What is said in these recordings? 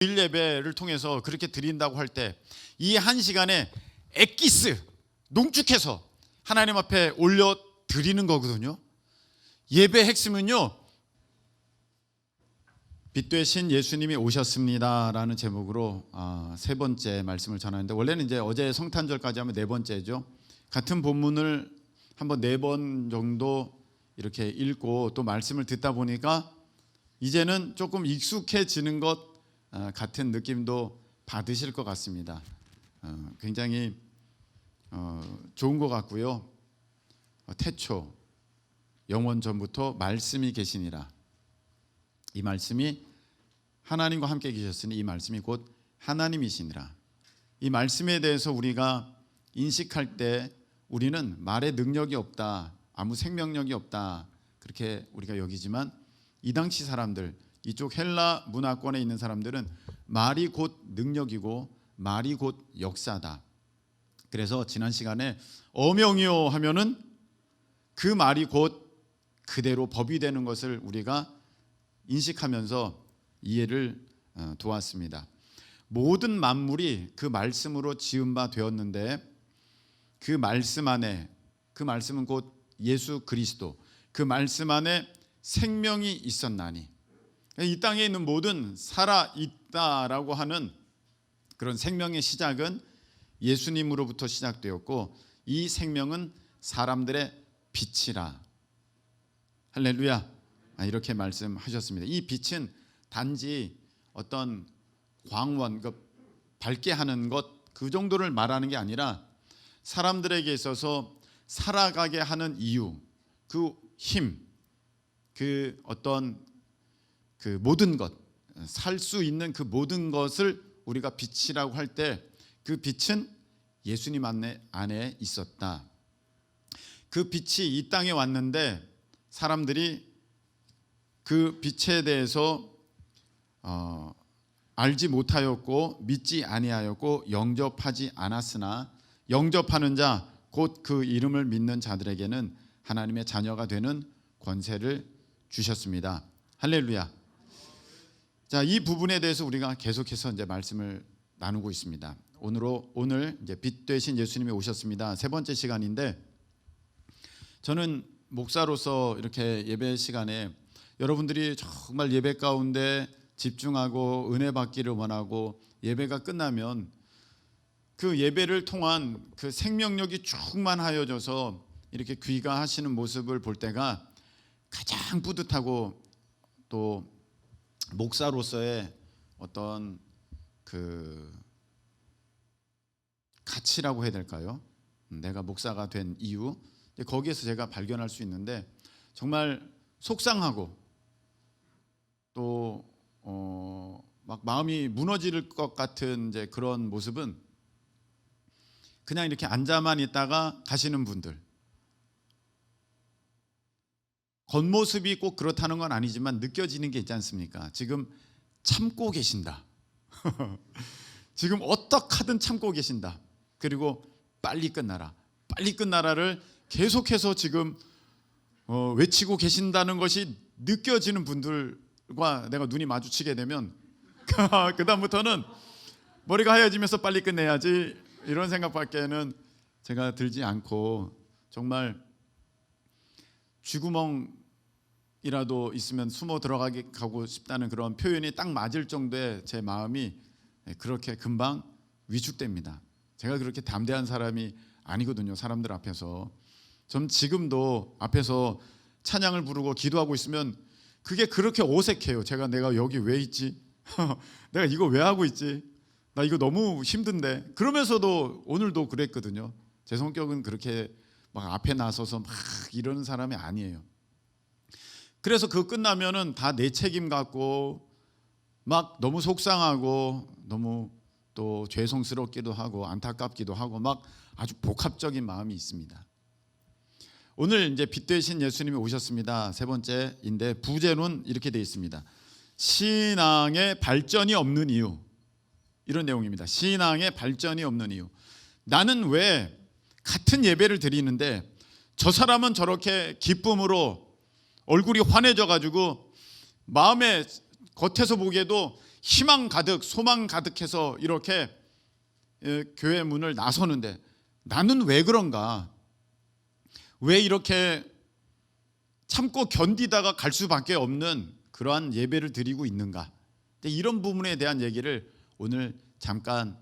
주일 예배를 통해서 그렇게 드린다고 할 때 이 한 시간에 엑기스 농축해서 하나님 앞에 올려 드리는 거거든요. 예배 핵심은요, 빛 되신 예수님이 오셨습니다라는 제목으로 세 번째 말씀을 전하는데, 원래는 이제 어제 성탄절까지 하면 네 번째죠. 같은 본문을 한번 네 번 정도 이렇게 읽고 또 말씀을 듣다 보니까 이제는 조금 익숙해지는 것 같은 느낌도 받으실 것 같습니다. 굉장히 좋은 것 같고요. 태초 영원 전부터 말씀이 계시니라. 이 말씀이 하나님과 함께 계셨으니 이 말씀이 곧 하나님이시니라. 이 말씀에 대해서 우리가 인식할 때 우리는 말의 능력이 없다, 아무 생명력이 없다, 그렇게 우리가 여기지만 이 당시 사람들, 이쪽 헬라 문화권에 있는 사람들은 말이 곧 능력이고 말이 곧 역사다. 그래서 지난 시간에 어명이요 하면은 그 말이 곧 그대로 법이 되는 것을 우리가 인식하면서 이해를 도왔습니다. 모든 만물이 그 말씀으로 지은 바 되었는데 그 말씀 안에, 그 말씀은 곧 예수 그리스도, 그 말씀 안에 생명이 있었나니, 이 땅에 있는 모든 살아있다라고 하는 그런 생명의 시작은 예수님으로부터 시작되었고 이 생명은 사람들의 빛이라. 할렐루야. 이렇게 말씀하셨습니다. 이 빛은 단지 어떤 광원, 밝게 하는 것, 그 정도를 말하는 게 아니라 사람들에게 있어서 살아가게 하는 이유, 그 힘, 그 어떤 그 모든 것, 살 수 있는 그 모든 것을 우리가 빛이라고 할 때 그 빛은 예수님 안에 있었다. 그 빛이 이 땅에 왔는데 사람들이 그 빛에 대해서 알지 못하였고 믿지 아니하였고 영접하지 않았으나 영접하는 자, 곧 그 이름을 믿는 자들에게는 하나님의 자녀가 되는 권세를 주셨습니다. 할렐루야. 자, 이 부분에 대해서 우리가 계속해서 이제 말씀을 나누고 있습니다. 오늘 이제 빛 되신 예수님이 오셨습니다. 세 번째 시간인데, 저는 목사로서 이렇게 예배 시간에 여러분들이 정말 예배 가운데 집중하고 은혜 받기를 원하고 예배가 끝나면 그 예배를 통한 그 생명력이 충만하여져서 이렇게 귀가하시는 모습을 볼 때가 가장 뿌듯하고 또 목사로서의 어떤 그 가치라고 해야 될까요? 내가 목사가 된 이유, 거기에서 제가 발견할 수 있는데 정말 속상하고 또 막 마음이 무너질 것 같은 이제 그런 모습은 그냥 이렇게 앉아만 있다가 가시는 분들, 겉모습이 꼭 그렇다는 건 아니지만 느껴지는 게 있지 않습니까? 지금 참고 계신다. 지금 어떻게든 참고 계신다. 그리고 빨리 끝나라. 빨리 끝나라를 계속해서 지금 외치고 계신다는 것이 느껴지는 분들과 내가 눈이 마주치게 되면 그 다음부터는 머리가 하얘지면서 빨리 끝내야지 이런 생각밖에는 제가 들지 않고 정말 쥐구멍이라도 있으면 숨어 들어가고 싶다는 그런 표현이 딱 맞을 정도의 제 마음이 그렇게 금방 위축됩니다. 제가 그렇게 담대한 사람이 아니거든요. 사람들 앞에서. 전 지금도 앞에서 찬양을 부르고 기도하고 있으면 그게 그렇게 어색해요. 내가 여기 왜 있지? 내가 이거 왜 하고 있지? 나 이거 너무 힘든데. 그러면서도 오늘도 그랬거든요. 제 성격은 그렇게 막 앞에 나서서 막 이러는 사람이 아니에요. 그래서 그거 끝나면은 다 내 책임 같고 막 너무 속상하고 너무 또 죄송스럽기도 하고 안타깝기도 하고 막 아주 복합적인 마음이 있습니다. 오늘 이제 빛 되신 예수님이 오셨습니다. 세 번째인데 부제는 이렇게 되어 있습니다. 신앙의 발전이 없는 이유, 이런 내용입니다. 신앙의 발전이 없는 이유. 나는 왜 같은 예배를 드리는데 저 사람은 저렇게 기쁨으로 얼굴이 환해져 가지고 마음에 겉에서 보기에도 희망 가득, 소망 가득해서 이렇게 교회 문을 나서는데 나는 왜 그런가? 왜 이렇게 참고 견디다가 갈 수밖에 없는 그러한 예배를 드리고 있는가? 이런 부분에 대한 얘기를 오늘 잠깐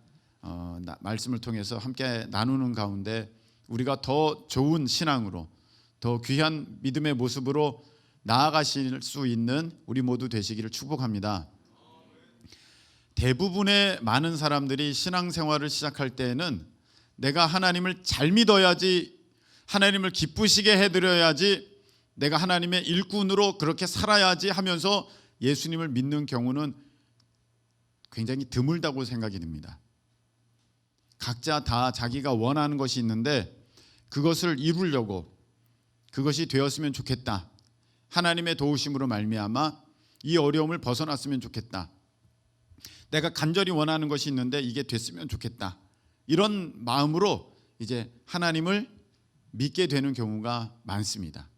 말씀을 통해서 함께 나누는 가운데 우리가 더 좋은 신앙으로, 더 귀한 믿음의 모습으로 나아가실 수 있는 우리 모두 되시기를 축복합니다. 대부분의 많은 사람들이 신앙생활을 시작할 때에는 내가 하나님을 잘 믿어야지, 하나님을 기쁘시게 해드려야지, 내가 하나님의 일꾼으로 그렇게 살아야지 하면서 예수님을 믿는 경우는 굉장히 드물다고 생각이 듭니다. 각자 다 자기가 원하는 것이 있는데 그것을 이루려고, 그것이 되었으면 좋겠다, 하나님의 도우심으로 말미암아 이 어려움을 벗어났으면 좋겠다, 내가 간절히 원하는 것이 있는데 이게 됐으면 좋겠다, 이런 마음으로 이제 하나님을 믿게 되는 경우가 많습니다.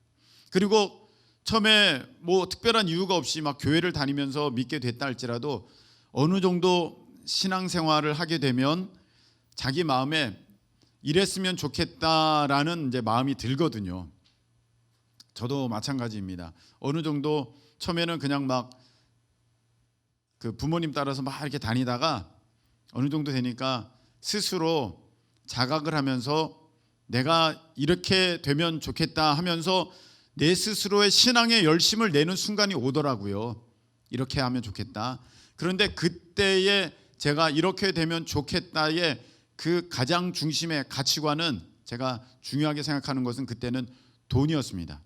그리고 처음에 뭐 특별한 이유가 없이 막 교회를 다니면서 믿게 됐다 할지라도 어느 정도 신앙생활을 하게 되면 자기 마음에 이랬으면 좋겠다라는 이제 마음이 들거든요. 저도 마찬가지입니다. 어느 정도 처음에는 그냥 막 그 부모님 따라서 막 이렇게 다니다가 어느 정도 되니까 스스로 자각을 하면서 내가 이렇게 되면 좋겠다 하면서 내 스스로의 신앙의 열심을 내는 순간이 오더라고요. 이렇게 하면 좋겠다. 그런데 그때에 제가 이렇게 되면 좋겠다의 그 가장 중심의 가치관은, 제가 중요하게 생각하는 것은 그때는 돈이었습니다.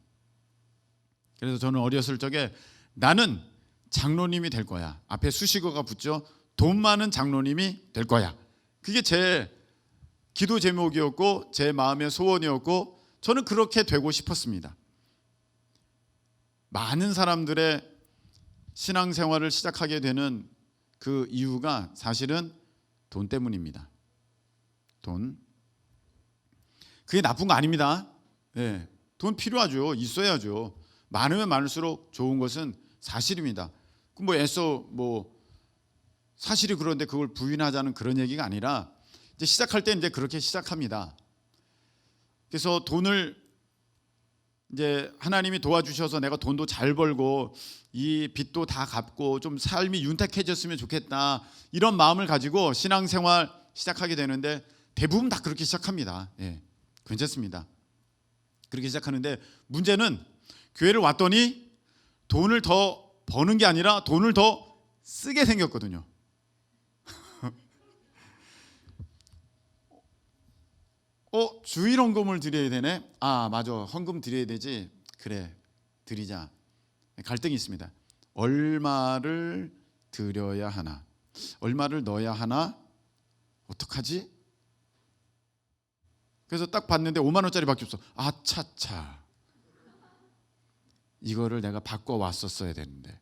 그래서 저는 어렸을 적에 나는 장로님이 될 거야. 앞에 수식어가 붙죠. 돈 많은 장로님이 될 거야. 그게 제 기도 제목이었고 제 마음의 소원이었고 저는 그렇게 되고 싶었습니다. 많은 사람들의 신앙생활을 시작하게 되는 그 이유가 사실은 돈 때문입니다. 돈. 그게 나쁜 거 아닙니다. 네, 돈 필요하죠. 있어야죠. 많으면 많을수록 좋은 것은 사실입니다. 뭐 애써 뭐 사실이 그런데 그걸 부인하자는 그런 얘기가 아니라 이제 시작할 때 이제 그렇게 시작합니다. 그래서 돈을 이제 하나님이 도와주셔서 내가 돈도 잘 벌고 이 빚도 다 갚고 좀 삶이 윤택해졌으면 좋겠다, 이런 마음을 가지고 신앙생활 시작하게 되는데 대부분 다 그렇게 시작합니다. 예, 괜찮습니다. 그렇게 시작하는데 문제는 교회를 왔더니 돈을 더 버는 게 아니라 돈을 더 쓰게 생겼거든요. 주일 헌금을 드려야 되네. 아 맞아, 헌금 드려야 되지. 그래, 드리자. 갈등이 있습니다. 얼마를 드려야 하나, 얼마를 넣어야 하나, 어떡하지? 그래서 딱 봤는데 5만 원짜리밖에 없어. 아차차, 이거를 내가 바꿔 왔었어야 되는데.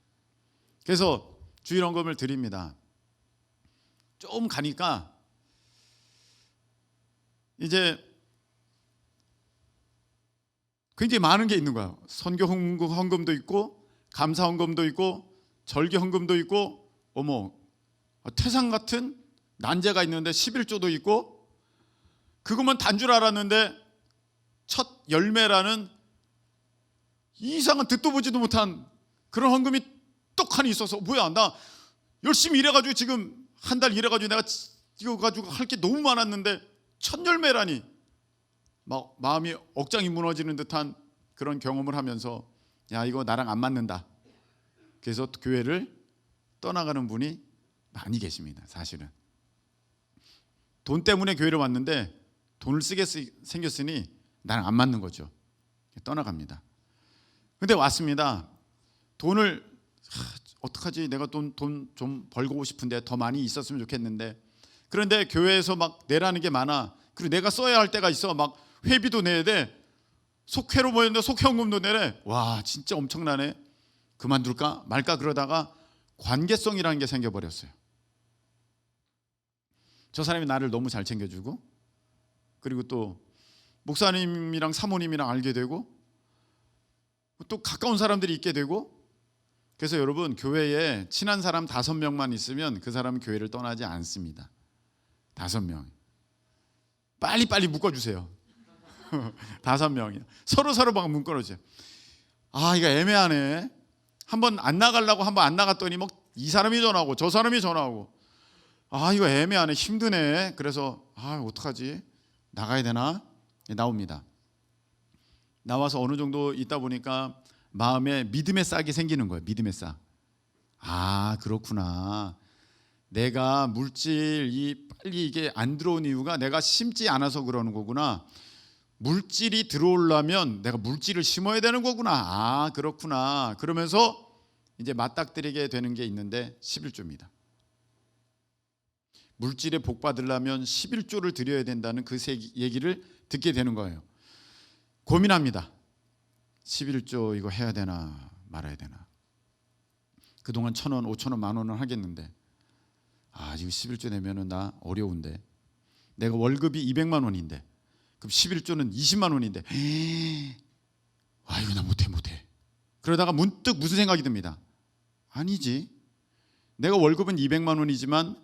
그래서 주일 헌금을 드립니다. 좀 가니까 이제 굉장히 많은 게 있는 거예요. 선교 헌금도 있고 감사 헌금도 있고 절기 헌금도 있고, 어머, 태산 같은 난제가 있는데 11조도 있고, 그것만 단 줄 알았는데 첫 열매라는 이상한 듣도 보지도 못한 그런 헌금이 떡하니 있어서, 뭐야, 나 열심히 일해가지고 지금 한 달 일해가지고 내가 이거 가지고 할 게 너무 많았는데 첫 열매라니, 막 마음이 억장이 무너지는 듯한 그런 경험을 하면서 야, 이거 나랑 안 맞는다. 그래서 교회를 떠나가는 분이 많이 계십니다. 사실은 돈 때문에 교회를 왔는데 돈을 쓰게 생겼으니 나랑 안 맞는 거죠. 떠나갑니다. 근데 왔습니다. 돈을 어떡하지? 내가 돈 좀 벌고 싶은데 더 많이 있었으면 좋겠는데, 그런데 교회에서 막 내라는 게 많아. 그리고 내가 써야 할 때가 있어. 막 회비도 내야 돼. 속회로 모였는데 속회헌금도 내래. 와, 진짜 엄청나네. 그만둘까 말까 그러다가 관계성이라는 게 생겨버렸어요. 저 사람이 나를 너무 잘 챙겨주고, 그리고 또 목사님이랑 사모님이랑 알게 되고, 또 가까운 사람들이 있게 되고, 그래서 여러분, 교회에 친한 사람 5명만 있으면 그 사람은 교회를 떠나지 않습니다. 5명. 빨리빨리 묶어주세요. 5명이요. 서로 막 묶어놓으세요. 아, 이거 애매하네. 한번 안 나가려고 한번 안 나갔더니 막 이 사람이 전화하고 저 사람이 전화하고, 아, 이거 애매하네. 힘드네. 그래서 어떡하지? 나가야 되나? 나옵니다. 나와서 어느 정도 있다 보니까 마음에 믿음의 싹이 생기는 거예요. 믿음의 싹. 아, 그렇구나. 내가 물질이 빨리 이게 안 들어온 이유가 내가 심지 않아서 그러는 거구나. 물질이 들어오려면 내가 물질을 심어야 되는 거구나. 아, 그렇구나. 그러면서 이제 맞닥뜨리게 되는 게 있는데 11조입니다. 물질에 복 받으려면 11조를 드려야 된다는 그 얘기를 듣게 되는 거예요. 고민합니다. 11조 이거 해야 되나 말아야 되나. 그동안 1,000원, 5,000원, 10,000원은 하겠는데, 아, 이거 11조 내면은 나 어려운데. 내가 월급이 200만 원인데 그럼 11조는 20만 원인데, 아, 이거 나 못해. 그러다가 문득 무슨 생각이 듭니다. 아니지, 내가 월급은 200만 원이지만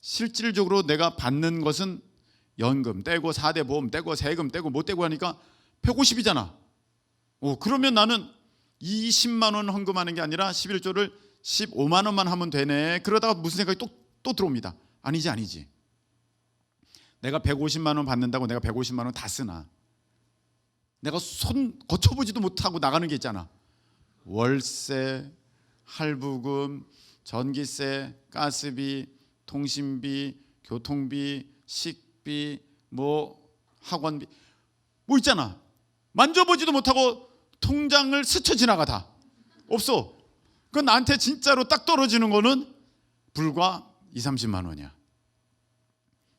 실질적으로 내가 받는 것은 연금 떼고 4대 보험 떼고 세금 떼고 못 떼고 하니까 150이잖아. 그러면 나는 20만 원 헌금하는 게 아니라 11조를 15만 원만 하면 되네. 그러다가 무슨 생각이 또 들어옵니다. 아니지. 내가 150만 원 받는다고 내가 150만 원 다 쓰나? 내가 손 거쳐보지도 못하고 나가는 게 있잖아. 월세, 할부금, 전기세, 가스비, 통신비, 교통비, 식비, 학원비 있잖아. 만져보지도 못하고 통장을 스쳐 지나가다 없어. 그건 나한테 진짜로 딱 떨어지는 거는 불과 20-30만 원이야.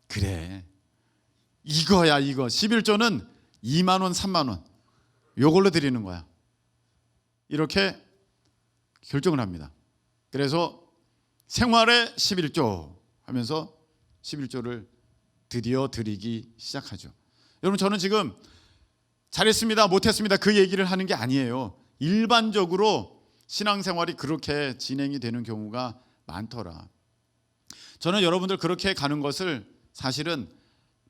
그래, 이거야. 이거 11조는 2만 원, 3만 원 요걸로 드리는 거야. 이렇게 결정을 합니다. 그래서 생활의 11조 하면서 11조를 드디어 드리기 시작하죠. 여러분, 저는 지금 잘했습니다, 못했습니다 그 얘기를 하는 게 아니에요. 일반적으로 신앙생활이 그렇게 진행이 되는 경우가 많더라. 저는 여러분들 그렇게 가는 것을 사실은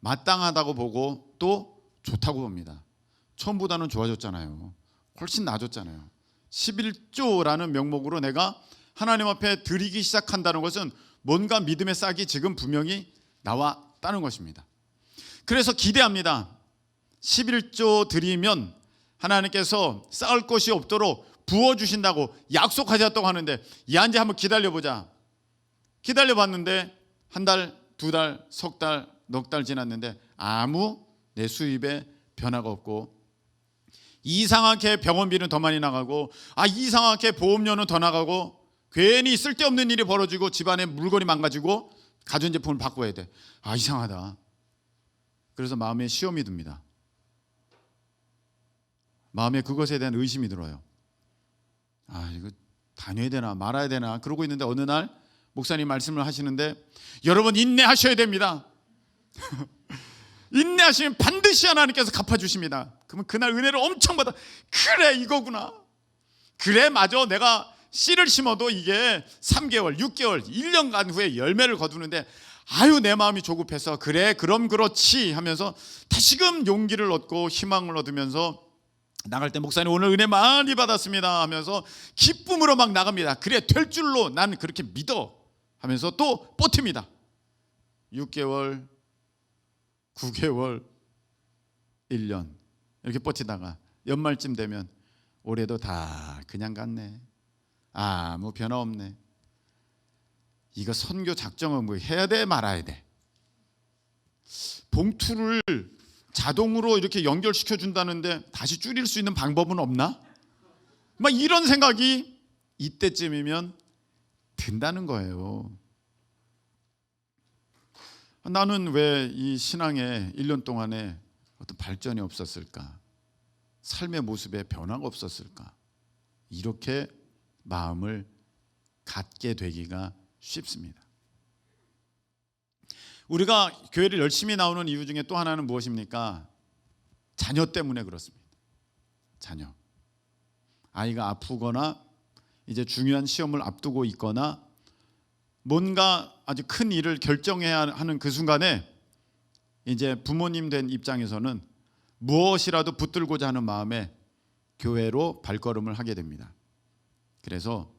마땅하다고 보고 또 좋다고 봅니다. 처음보다는 좋아졌잖아요. 훨씬 나아졌잖아요. 11조라는 명목으로 내가 하나님 앞에 드리기 시작한다는 것은 뭔가 믿음의 싹이 지금 분명히 나왔다는 것입니다. 그래서 기대합니다. 11조 드리면 하나님께서 쌓을 것이 없도록 부어주신다고 약속하셨다고 하는데, 이제 한번 기다려보자. 기다려봤는데 한 달, 2달, 석 달, 넉 달 지났는데 아무 내 수입에 변화가 없고, 이상하게 병원비는 더 많이 나가고, 이상하게 보험료는 더 나가고, 괜히 쓸데없는 일이 벌어지고, 집안에 물건이 망가지고, 가전제품을 바꿔야 돼. 이상하다. 그래서 마음에 시험이 듭니다. 마음에 그것에 대한 의심이 들어요. 이거 다녀야 되나 말아야 되나 그러고 있는데, 어느 날 목사님 말씀을 하시는데, 여러분 인내하셔야 됩니다. 인내하시면 반드시 하나님께서 갚아주십니다. 그러면 그날 은혜를 엄청 받아. 그래, 이거구나. 그래, 맞아. 내가 씨를 심어도 이게 3개월, 6개월, 1년간 후에 열매를 거두는데, 내 마음이 조급해서 그래, 그럼 그렇지 하면서 다시금 용기를 얻고 희망을 얻으면서 나갈 때, 목사님 오늘 은혜 많이 받았습니다 하면서 기쁨으로 막 나갑니다. 그래, 될 줄로 난 그렇게 믿어 하면서 또 버팁니다. 6개월, 9개월, 1년 이렇게 버티다가 연말쯤 되면 올해도 다 그냥 갔네. 아무 변화 없네. 이거 선교 작정은 뭐 해야 돼 말아야 돼? 봉투를 자동으로 이렇게 연결시켜 준다는데 다시 줄일 수 있는 방법은 없나? 막 이런 생각이 이때쯤이면 든다는 거예요. 나는 왜 이 신앙에 1년 동안에 어떤 발전이 없었을까? 삶의 모습에 변화가 없었을까? 이렇게 마음을 갖게 되기가 쉽습니다. 우리가 교회를 열심히 나오는 이유 중에 또 하나는 무엇입니까? 자녀 때문에 그렇습니다. 자녀. 아이가 아프거나 이제 중요한 시험을 앞두고 있거나 뭔가 아주 큰 일을 결정해야 하는 그 순간에 이제 부모님 된 입장에서는 무엇이라도 붙들고자 하는 마음에 교회로 발걸음을 하게 됩니다. 그래서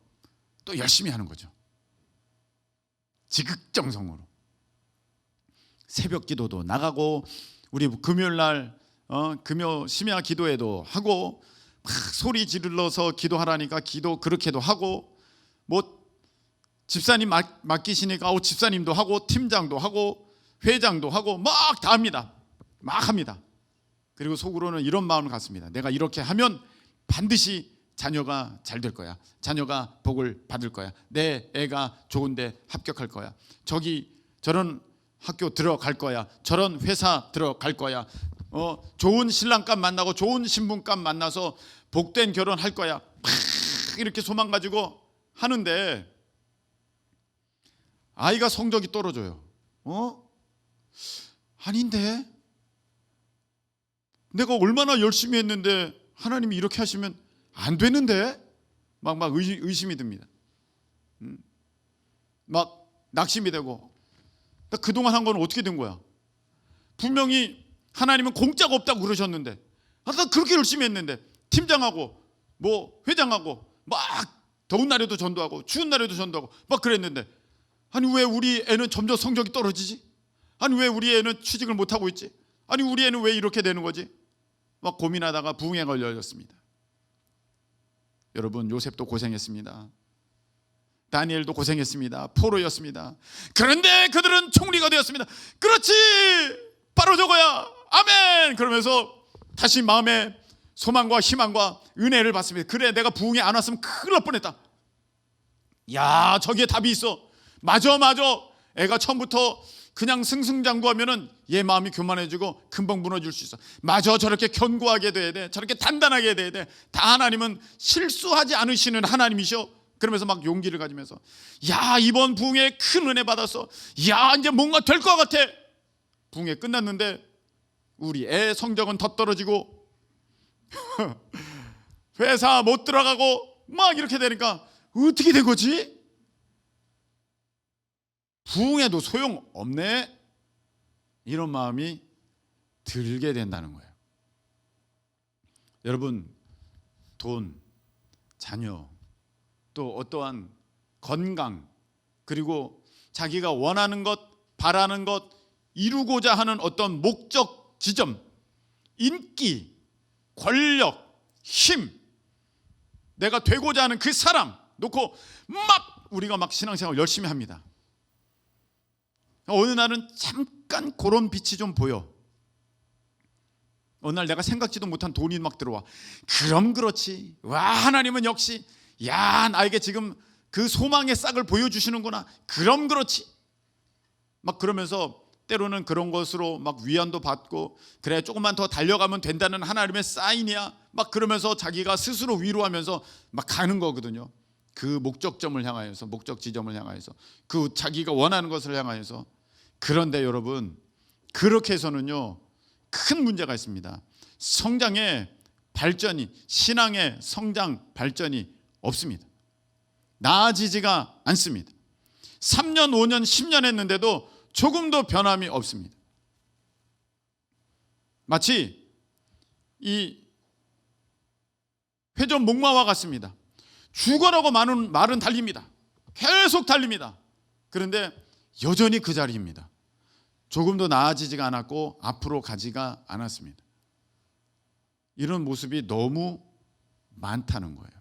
또 열심히 하는 거죠. 지극정성으로 새벽 기도도 나가고 우리 금요일 날 금요 심야 기도회도 하고 막 소리 지르러서 기도하라니까 기도 그렇게도 하고 뭐 집사님 맡기시니까 집사님도 하고 팀장도 하고 회장도 하고 막 다 합니다. 막 합니다. 그리고 속으로는 이런 마음을 갖습니다. 내가 이렇게 하면 반드시 자녀가 잘 될 거야. 자녀가 복을 받을 거야. 내 애가 좋은데 합격할 거야. 저런 학교 들어갈 거야. 저런 회사 들어갈 거야. 좋은 신랑감 만나고 좋은 신부감 만나서 복된 결혼할 거야. 막 이렇게 소망 가지고 하는데 아이가 성적이 떨어져요. 아닌데 내가 얼마나 열심히 했는데 하나님이 이렇게 하시면 안 되는데 막 의심이 듭니다. 막 낙심이 되고 나 그동안 한 건 어떻게 된 거야? 분명히 하나님은 공짜가 없다고 그러셨는데 나 그렇게 열심히 했는데 팀장하고 뭐 회장하고 막 더운 날에도 전도하고 추운 날에도 전도하고 막 그랬는데 아니 왜 우리 애는 점점 성적이 떨어지지? 아니 왜 우리 애는 취직을 못하고 있지? 아니 우리 애는 왜 이렇게 되는 거지? 막 고민하다가 부흥에 걸렸습니다. 여러분 요셉도 고생했습니다. 다니엘도 고생했습니다. 포로였습니다. 그런데 그들은 총리가 되었습니다. 그렇지 바로 저거야 아멘. 그러면서 다시 마음에 소망과 희망과 은혜를 받습니다. 그래 내가 부흥에 안 왔으면 큰일 날 뻔했다. 야 저기에 답이 있어. 맞아 애가 처음부터 그냥 승승장구하면은 얘 마음이 교만해지고 금방 무너질 수 있어. 맞아 저렇게 견고하게 돼야 돼. 저렇게 단단하게 돼야 돼. 다 하나님은 실수하지 않으시는 하나님이셔. 그러면서 막 용기를 가지면서 야 이번 부흥에 큰 은혜 받았어. 야 이제 뭔가 될 것 같아. 부흥회 끝났는데 우리 애 성적은 더 떨어지고 회사 못 들어가고 막 이렇게 되니까 어떻게 된 거지? 부흥해도 소용없네. 이런 마음이 들게 된다는 거예요. 여러분 돈, 자녀, 또 어떠한 건강, 그리고 자기가 원하는 것, 바라는 것, 이루고자 하는 어떤 목적 지점, 인기, 권력, 힘, 내가 되고자 하는 그 사람 놓고 막 우리가 막 신앙생활 열심히 합니다. 어느 날은 잠깐 그런 빛이 좀 보여. 어느 날 내가 생각지도 못한 돈이 막 들어와. 그럼 그렇지. 와 하나님은 역시 야 나에게 지금 그 소망의 싹을 보여주시는구나. 그럼 그렇지. 막 그러면서 때로는 그런 것으로 막 위안도 받고 그래 조금만 더 달려가면 된다는 하나님의 사인이야. 막 그러면서 자기가 스스로 위로하면서 막 가는 거거든요. 그 목적점을 향하여서, 목적 지점을 향하여서, 그 자기가 원하는 것을 향하여서. 그런데 여러분 그렇게 해서는요 큰 문제가 있습니다. 성장의 발전이, 신앙의 성장 발전이 없습니다. 나아지지가 않습니다. 3년 5년 10년 했는데도 조금도 변함이 없습니다. 마치 이 회전 목마와 같습니다. 죽어라고 많은 말은 달립니다. 계속 달립니다. 그런데 여전히 그 자리입니다. 조금도 나아지지가 않았고 앞으로 가지가 않았습니다. 이런 모습이 너무 많다는 거예요.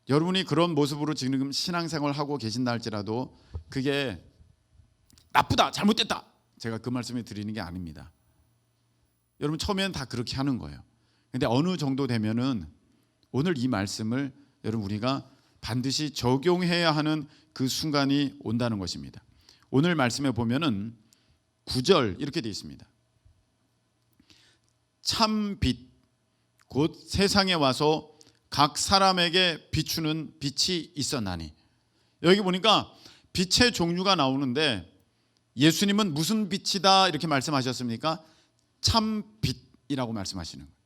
여러분이 그런 모습으로 지금 신앙생활을 하고 계신다 할지라도 그게 나쁘다, 잘못됐다, 제가 그 말씀을 드리는 게 아닙니다. 여러분 처음에는 다 그렇게 하는 거예요. 근데 어느 정도 되면은 오늘 이 말씀을 여러분 우리가 반드시 적용해야 하는 그 순간이 온다는 것입니다. 오늘 말씀에 보면은 9절 이렇게 되어 있습니다. 참 빛 곧 세상에 와서 각 사람에게 비추는 빛이 있었나니. 여기 보니까 빛의 종류가 나오는데 예수님은 무슨 빛이다 이렇게 말씀하셨습니까? 참 빛이라고 말씀하시는 거예요.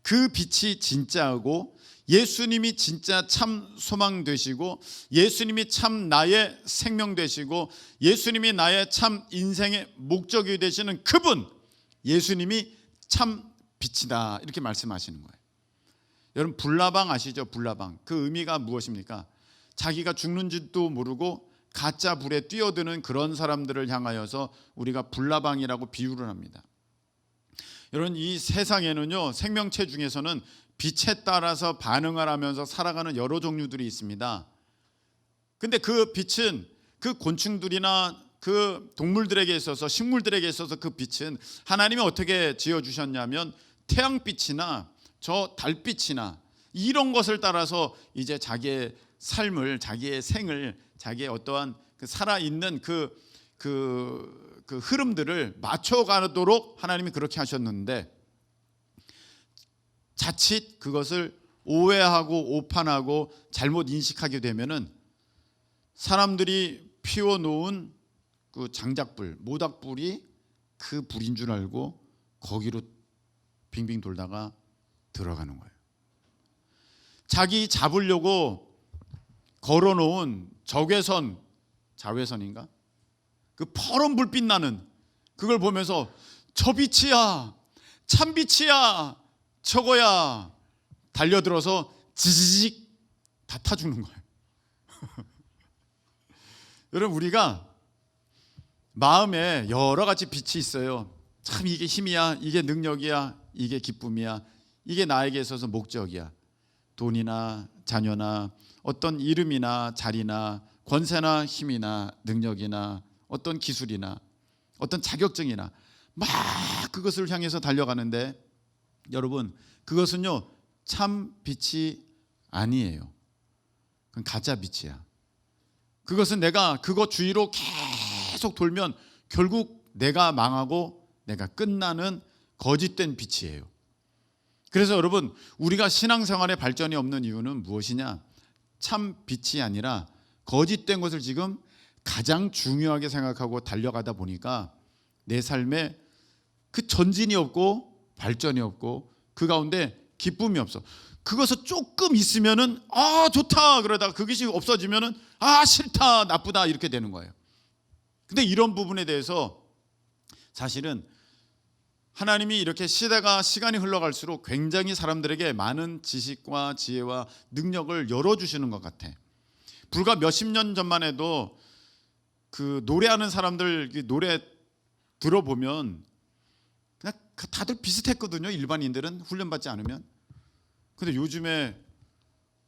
그 빛이 진짜고 예수님이 진짜 참 소망 되시고 예수님이 참 나의 생명 되시고 예수님이 나의 참 인생의 목적이 되시는 그분, 예수님이 참 빛이다, 이렇게 말씀하시는 거예요. 여러분, 불나방 아시죠? 불나방. 그 의미가 무엇입니까? 자기가 죽는지도 모르고 가짜 불에 뛰어드는 그런 사람들을 향하여서 우리가 불나방이라고 비유를 합니다. 여러분, 이 세상에는요, 생명체 중에서는 빛에 따라서 반응을 하면서 살아가는 여러 종류들이 있습니다. 근데 그 빛은 그 곤충들이나 그 동물들에게 있어서, 식물들에게 있어서 그 빛은 하나님이 어떻게 지어주셨냐면 태양빛이나 저 달빛이나 이런 것을 따라서 이제 자기의 삶을, 자기의 생을, 자기의 어떠한 그 살아있는 그 흐름들을 맞춰가도록 하나님이 그렇게 하셨는데, 자칫 그것을 오해하고 오판하고 잘못 인식하게 되면은 사람들이 피워놓은 그 장작불, 모닥불이 그 불인 줄 알고 거기로 빙빙 돌다가 들어가는 거예요. 자기 잡으려고 걸어놓은 적외선, 자외선인가? 그 퍼런 불빛 나는 그걸 보면서 저 빛이야, 참 빛이야, 저거야, 달려들어서 지지직 다 타 죽는 거예요. 여러분, 우리가 마음에 여러 가지 빛이 있어요. 참 이게 힘이야, 이게 능력이야, 이게 기쁨이야, 이게 나에게 있어서 목적이야. 돈이나 자녀나 어떤 이름이나 자리나 권세나 힘이나 능력이나 어떤 기술이나 어떤 자격증이나 막 그것을 향해서 달려가는데, 여러분, 그것은요 참 빛이 아니에요. 그건 가짜 빛이야. 그것은 내가 그거 주위로 계속 돌면 결국 내가 망하고 내가 끝나는 거짓된 빛이에요. 그래서 여러분, 우리가 신앙생활에 발전이 없는 이유는 무엇이냐? 참 빛이 아니라 거짓된 것을 지금 가장 중요하게 생각하고 달려가다 보니까 내 삶에 그 전진이 없고 발전이 없고 그 가운데 기쁨이 없어. 그것을 조금 있으면은 아 좋다 그러다가 그것이 없어지면은 아 싫다, 나쁘다, 이렇게 되는 거예요. 근데 이런 부분에 대해서 사실은 하나님이 이렇게 시간이 흘러갈수록 굉장히 사람들에게 많은 지식과 지혜와 능력을 열어주시는 것 같아. 불과 몇십 년 전만 해도 그 노래하는 사람들 노래 들어보면 그냥 다들 비슷했거든요. 일반인들은 훈련받지 않으면. 근데 요즘에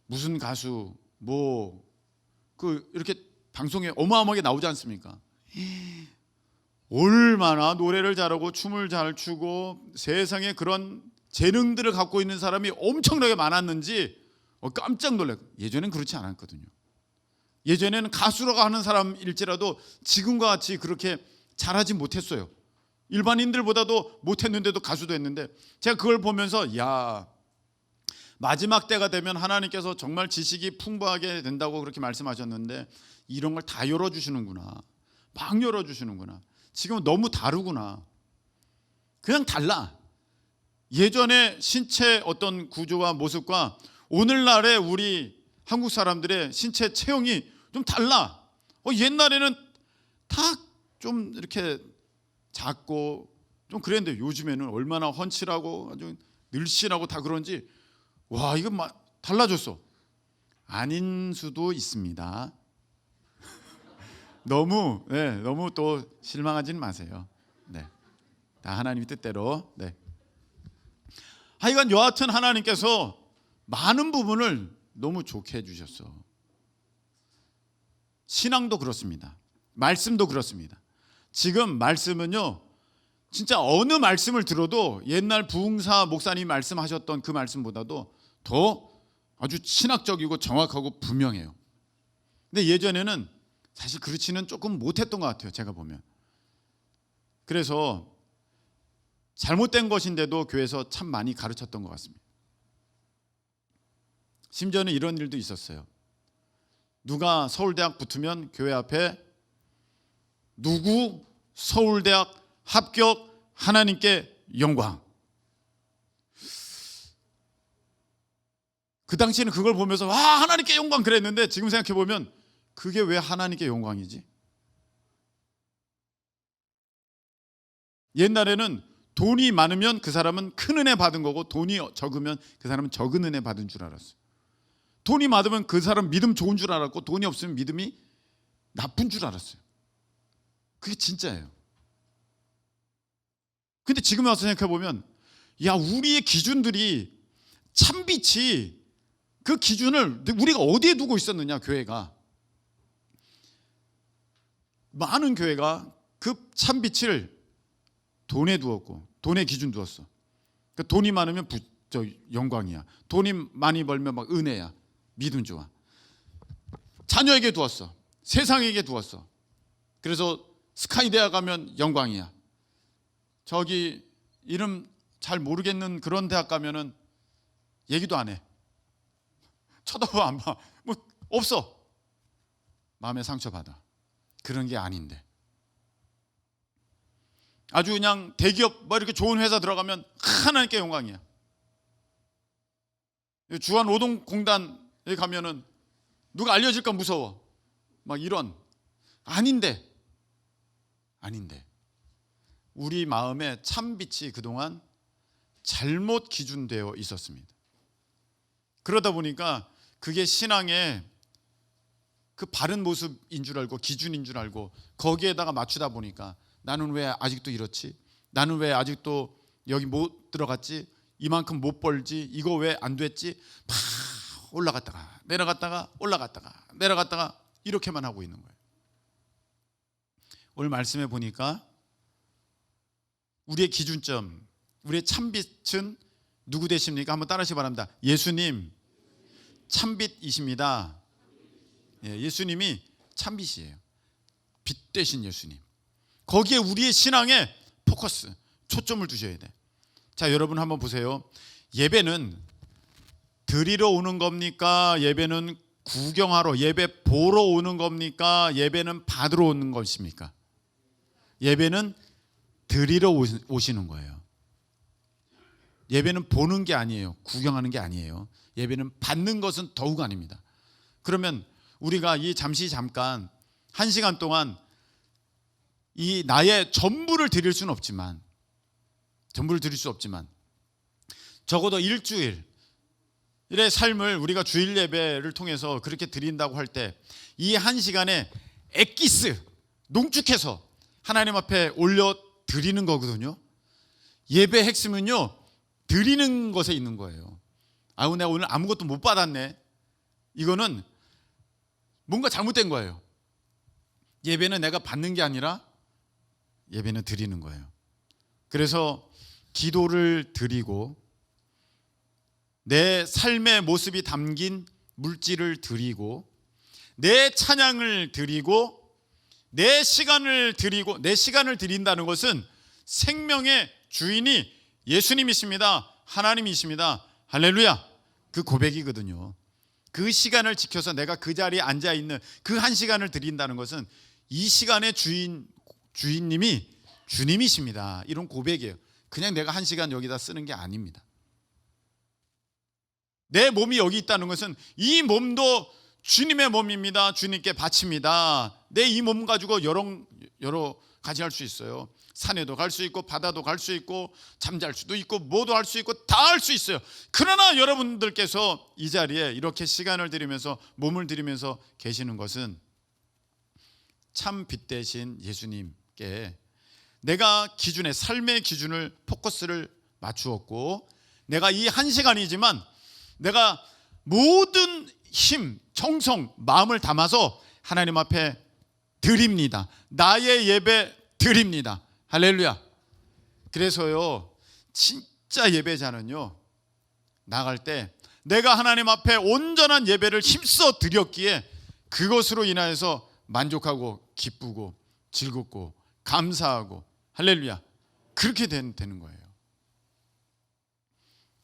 무슨 가수 이렇게 방송에 어마어마하게 나오지 않습니까? 얼마나 노래를 잘하고 춤을 잘 추고 세상에 그런 재능들을 갖고 있는 사람이 엄청나게 많았는지 깜짝 놀라요. 예전엔 그렇지 않았거든요. 예전에는 가수라고 하는 사람일지라도 지금과 같이 그렇게 잘하지 못했어요. 일반인들보다도 못했는데도 가수도 했는데, 제가 그걸 보면서 야, 마지막 때가 되면 하나님께서 정말 지식이 풍부하게 된다고 그렇게 말씀하셨는데 이런 걸 다 열어주시는구나, 막 열어주시는구나. 지금은 너무 다르구나. 그냥 달라. 예전에 신체 어떤 구조와 모습과 오늘날의 우리 한국 사람들의 신체 체형이 좀 달라. 옛날에는 다 좀 이렇게 작고 좀 그랬는데 요즘에는 얼마나 헌칠하고 아주 늘씬하고 다 그런지 와, 이거 막 달라졌어. 아닌 수도 있습니다. 너무 또 실망하지는 마세요. 네, 다 하나님의 뜻대로. 네. 하여간 여하튼 하나님께서 많은 부분을 너무 좋게 해주셨어. 신앙도 그렇습니다. 말씀도 그렇습니다. 지금 말씀은요, 진짜 어느 말씀을 들어도 옛날 부흥사 목사님이 말씀하셨던 그 말씀보다도 더 아주 신학적이고 정확하고 분명해요. 근데 예전에는 사실 그렇지는 조금 못했던 것 같아요. 제가 보면. 그래서 잘못된 것인데도 교회에서 참 많이 가르쳤던 것 같습니다. 심지어는 이런 일도 있었어요. 누가 서울대학 붙으면 교회 앞에 누구 서울대학 합격, 하나님께 영광. 그 당시에는 그걸 보면서 와, 하나님께 영광 그랬는데 지금 생각해 보면 그게 왜 하나님께 영광이지? 옛날에는 돈이 많으면 그 사람은 큰 은혜 받은 거고, 돈이 적으면 그 사람은 적은 은혜 받은 줄 알았어요. 돈이 많으면 그 사람 믿음 좋은 줄 알았고, 돈이 없으면 믿음이 나쁜 줄 알았어요. 그게 진짜예요. 근데 지금 와서 생각해 보면, 야, 우리의 기준들이, 참빛이 그 기준을 우리가 어디에 두고 있었느냐. 교회가, 많은 교회가 그 참빛을 돈에 두었고, 돈에 기준 두었어. 그러니까 돈이 많으면 영광이야. 돈이 많이 벌면 막 은혜야. 믿음 좋아. 자녀에게 두었어. 세상에게 두었어. 그래서 스카이 대학 가면 영광이야. 저기 이름 잘 모르겠는 그런 대학 가면은 얘기도 안 해. 쳐다봐 안 봐. 뭐 없어. 마음에 상처받아. 그런 게 아닌데. 아주 그냥 대기업 뭐 이렇게 좋은 회사 들어가면 하나님께 영광이야. 주한노동공단에 가면은 누가 알려질까 무서워. 막 이런. 아닌데 우리 마음에 참빛이 그동안 잘못 기준되어 있었습니다. 그러다 보니까 그게 신앙의 그 바른 모습인 줄 알고, 기준인 줄 알고, 거기에다가 맞추다 보니까 나는 왜 아직도 이렇지? 나는 왜 아직도 여기 못 들어갔지? 이만큼 못 벌지? 이거 왜 안 됐지? 막 올라갔다가 내려갔다가 올라갔다가 내려갔다가 이렇게만 하고 있는 거예요. 오늘 말씀해 보니까 우리의 기준점, 우리의 참빛은 누구 되십니까? 한번 따라하시기 바랍니다. 예수님 참빛이십니다. 예수님이 참빛이에요. 빛 되신 예수님. 거기에 우리의 신앙에 포커스, 초점을 두셔야 돼. 자, 여러분 한번 보세요. 예배는 드리러 오는 겁니까? 예배는 구경하러, 예배 보러 오는 겁니까? 예배는 받으러 오는 것입니까? 예배는 드리러 오시는 거예요. 예배는 보는 게 아니에요. 구경하는 게 아니에요. 예배는 받는 것은 더욱 아닙니다. 그러면 우리가 잠깐 1시간 동안 이 나의 전부를 드릴 수는 없지만, 적어도 일주일의 삶을 우리가 주일 예배를 통해서 그렇게 드린다고 할 때 이 1시간에 엑기스, 농축해서 하나님 앞에 올려 드리는 거거든요. 예배의 핵심은요, 드리는 것에 있는 거예요. 아우, 내가 오늘 아무것도 못 받았네. 이거는 뭔가 잘못된 거예요. 예배는 내가 받는 게 아니라 예배는 드리는 거예요. 그래서 기도를 드리고, 내 삶의 모습이 담긴 물질을 드리고, 내 찬양을 드리고, 내 시간을 드리고, 내 시간을 드린다는 것은 생명의 주인이 예수님이십니다. 하나님이십니다. 할렐루야. 그 고백이거든요. 그 시간을 지켜서 내가 그 자리에 앉아 있는 그 1시간을 드린다는 것은 이 시간의 주인님이 주님이십니다. 이런 고백이에요. 그냥 내가 1시간 여기다 쓰는 게 아닙니다. 내 몸이 여기 있다는 것은 이 몸도 주님의 몸입니다. 주님께 바칩니다. 내 이 몸 가지고 여러 가지 할 수 있어요. 산에도 갈 수 있고, 바다도 갈 수 있고, 잠잘 수도 있고, 뭐도 할 수 있고, 다 할 수 있어요. 그러나 여러분들께서 이 자리에 이렇게 시간을 들이면서, 몸을 들이면서 계시는 것은 참 빛 되신 예수님께 내가 삶의 기준을, 포커스를 맞추었고, 내가 이 1시간이지만 내가 모든 힘, 정성, 마음을 담아서 하나님 앞에 드립니다. 나의 예배 드립니다. 할렐루야. 그래서요, 진짜 예배자는요, 나갈 때 내가 하나님 앞에 온전한 예배를 힘써 드렸기에 그것으로 인하여서 만족하고 기쁘고 즐겁고 감사하고, 할렐루야, 그렇게 되는 거예요.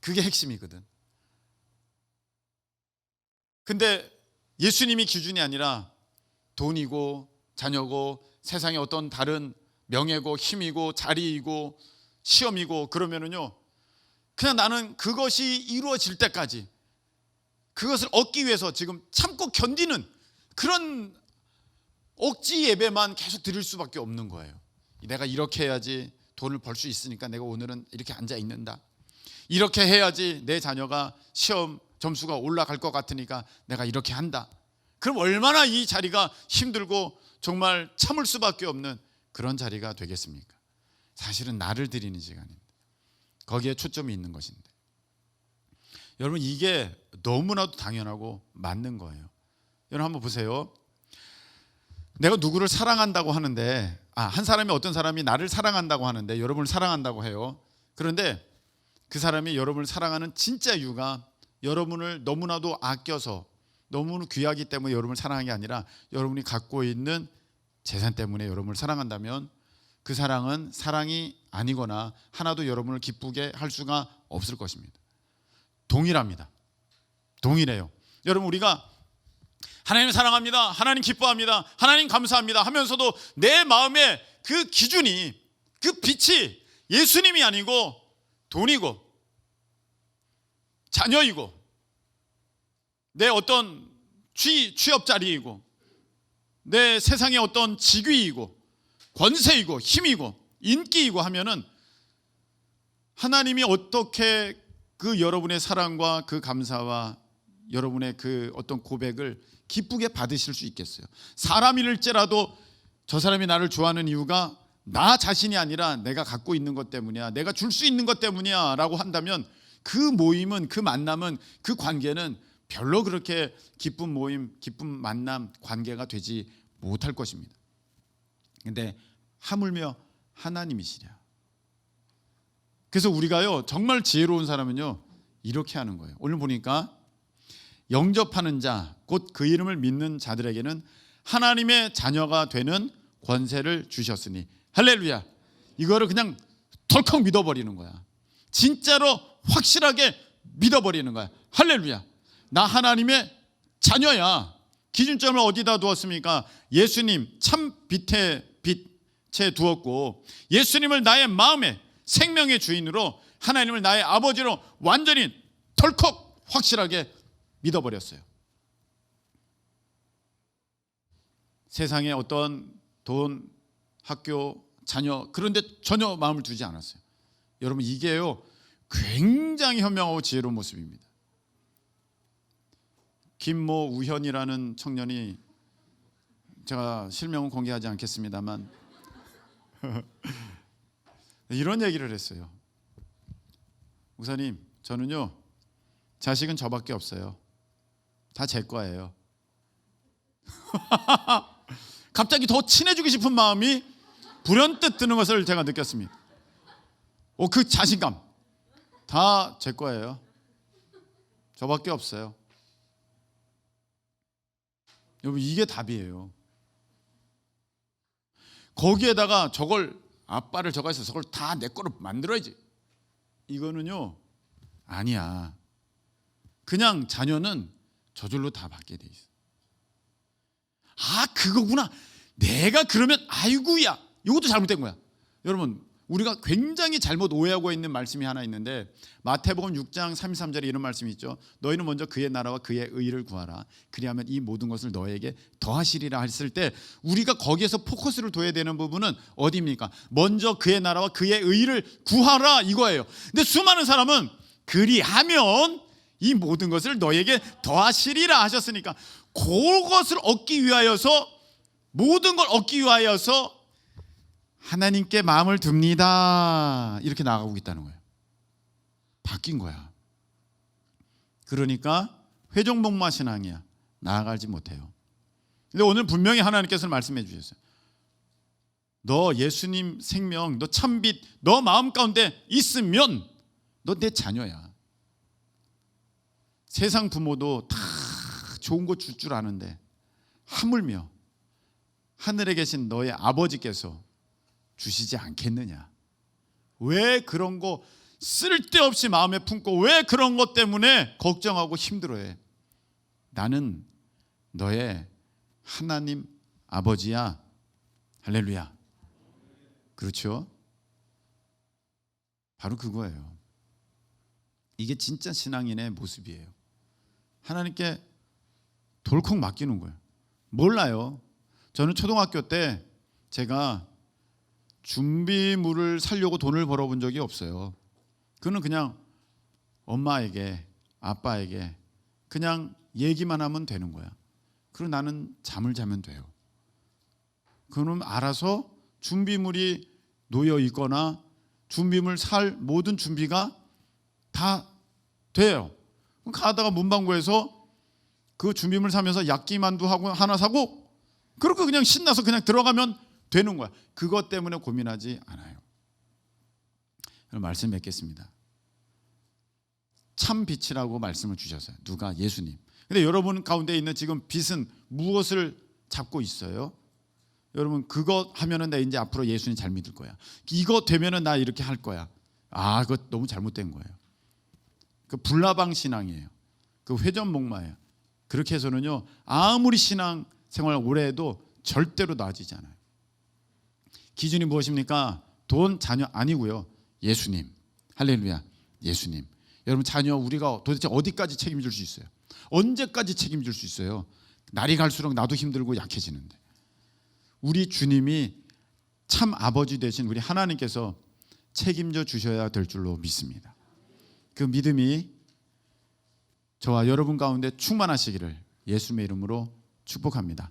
그게 핵심이거든. 근데 예수님이 기준이 아니라 돈이고 자녀고 세상의 어떤 다른 명예고 힘이고 자리이고 시험이고 그러면은요, 그냥 나는 그것이 이루어질 때까지 그것을 얻기 위해서 지금 참고 견디는 그런 억지 예배만 계속 드릴 수밖에 없는 거예요. 내가 이렇게 해야지 돈을 벌 수 있으니까 내가 오늘은 이렇게 앉아 있는다. 이렇게 해야지 내 자녀가 시험 점수가 올라갈 것 같으니까 내가 이렇게 한다. 그럼 얼마나 이 자리가 힘들고 정말 참을 수밖에 없는 그런 자리가 되겠습니까? 사실은 나를 드리는 시간인데 거기에 초점이 있는 것인데, 여러분 이게 너무나도 당연하고 맞는 거예요. 여러분 한번 보세요. 내가 누구를 사랑한다고 하는데, 한 사람이, 어떤 사람이 나를 사랑한다고 하는데, 여러분을 사랑한다고 해요. 그런데 그 사람이 여러분을 사랑하는 진짜 이유가 여러분을 너무나도 아껴서 너무 귀하기 때문에 여러분을 사랑하는 게 아니라 여러분이 갖고 있는 재산 때문에 여러분을 사랑한다면 그 사랑은 사랑이 아니거나 하나도 여러분을 기쁘게 할 수가 없을 것입니다. 동일합니다. 동일해요. 여러분 우리가 하나님 사랑합니다, 하나님 기뻐합니다, 하나님 감사합니다 하면서도 내 마음에 그 기준이, 그 빛이 예수님이 아니고 돈이고 자녀이고 내 어떤 취업 자리이고 내 세상의 어떤 직위이고 권세이고 힘이고 인기이고 하면은 하나님이 어떻게 그 여러분의 사랑과 그 감사와 여러분의 그 어떤 고백을 기쁘게 받으실 수 있겠어요? 사람일지라도 저 사람이 나를 좋아하는 이유가 나 자신이 아니라 내가 갖고 있는 것 때문이야, 내가 줄 수 있는 것 때문이야 라고 한다면 그 모임은, 그 만남은, 그 관계는 별로 그렇게 기쁜 모임, 기쁜 만남, 관계가 되지 못할 것입니다. 근데 하물며 하나님이시랴. 그래서 우리가요 정말 지혜로운 사람은요 이렇게 하는 거예요. 오늘 보니까 영접하는 자, 곧 그 이름을 믿는 자들에게는 하나님의 자녀가 되는 권세를 주셨으니, 할렐루야. 이거를 그냥 덜컥 믿어버리는 거야. 진짜로 확실하게 믿어버리는 거야. 할렐루야. 나 하나님의 자녀야. 기준점을 어디다 두었습니까? 예수님 참 빛에 두었고, 예수님을 나의 마음의 생명의 주인으로, 하나님을 나의 아버지로 완전히 덜컥 확실하게 믿어버렸어요. 세상에 어떤 돈, 학교, 자녀 그런데 전혀 마음을 두지 않았어요. 여러분 이게요 굉장히 현명하고 지혜로운 모습입니다. 김모 우현이라는 청년이, 제가 실명은 공개하지 않겠습니다만 이런 얘기를 했어요. 목사님, 저는요 자식은 저밖에 없어요. 다 제 거예요. 갑자기 더 친해지고 싶은 마음이 불현듯 드는 것을 제가 느꼈습니다. 그 자신감 다 제 거예요. 저밖에 없어요. 여러분 이게 답이에요. 거기에다가 저걸, 아빠를 저거 해서 저걸 다 내 거로 만들어야지, 이거는요 아니야. 그냥 자녀는 저절로 다 받게 돼 있어. 그거구나. 내가 그러면 아이고야, 이것도 잘못된 거야. 여러분 우리가 굉장히 잘못 오해하고 있는 말씀이 하나 있는데, 마태복음 6장 33절에 이런 말씀이 있죠. 너희는 먼저 그의 나라와 그의 의를 구하라. 그리하면 이 모든 것을 너에게 더하시리라 했을 때, 우리가 거기에서 포커스를 둬야 되는 부분은 어디입니까? 먼저 그의 나라와 그의 의를 구하라 이거예요. 근데 수많은 사람은 그리하면 이 모든 것을 너에게 더하시리라 하셨으니까 그것을 얻기 위하여서, 모든 걸 얻기 위하여서 하나님께 마음을 둡니다 이렇게 나아가고 있다는 거예요. 바뀐 거야. 그러니까 회종목마 신앙이야. 나아가지 못해요. 근데 오늘 분명히 하나님께서 말씀해 주셨어요. 너 예수님 생명, 너 참빛, 너 마음 가운데 있으면 너 내 자녀야. 세상 부모도 다 좋은 거 줄 줄 아는데 하물며 하늘에 계신 너의 아버지께서 주시지 않겠느냐. 왜 그런 거 쓸데없이 마음에 품고 왜 그런 것 때문에 걱정하고 힘들어해? 나는 너의 하나님 아버지야. 할렐루야. 그렇죠? 바로 그거예요. 이게 진짜 신앙인의 모습이에요. 하나님께 덜컥 맡기는 거예요. 몰라요. 저는 초등학교 때 제가 준비물을 사려고 돈을 벌어본 적이 없어요. 그는 그냥 엄마에게 아빠에게 그냥 얘기만 하면 되는 거야. 그리고 나는 잠을 자면 돼요. 그는 알아서 준비물이 놓여 있거나 준비물 살 모든 준비가 다 돼요. 가다가 문방구에서 그 준비물 사면서 야끼만두 하고 하나 사고 그렇게 그냥 신나서 그냥 들어가면 되는 거야. 그것 때문에 고민하지 않아요. 그럼 말씀 맺겠습니다. 참 빛이라고 말씀을 주셨어요. 누가? 예수님. 근데 여러분 가운데 있는 지금 빛은 무엇을 잡고 있어요? 여러분 그거 하면은 나 이제 앞으로 예수님 잘 믿을 거야. 이거 되면은 나 이렇게 할 거야. 아, 그거 너무 잘못된 거예요. 그 불나방 신앙이에요. 그 회전목마예요. 그렇게 해서는요 아무리 신앙 생활 오래 해도 절대로 나아지지 않아요. 기준이 무엇입니까? 돈, 자녀 아니고요. 예수님. 할렐루야. 예수님. 여러분 자녀 우리가 도대체 어디까지 책임질 수 있어요? 언제까지 책임질 수 있어요? 날이 갈수록 나도 힘들고 약해지는데. 우리 주님이 참 아버지 되신 우리 하나님께서 책임져 주셔야 될 줄로 믿습니다. 그 믿음이 저와 여러분 가운데 충만하시기를 예수님의 이름으로 축복합니다.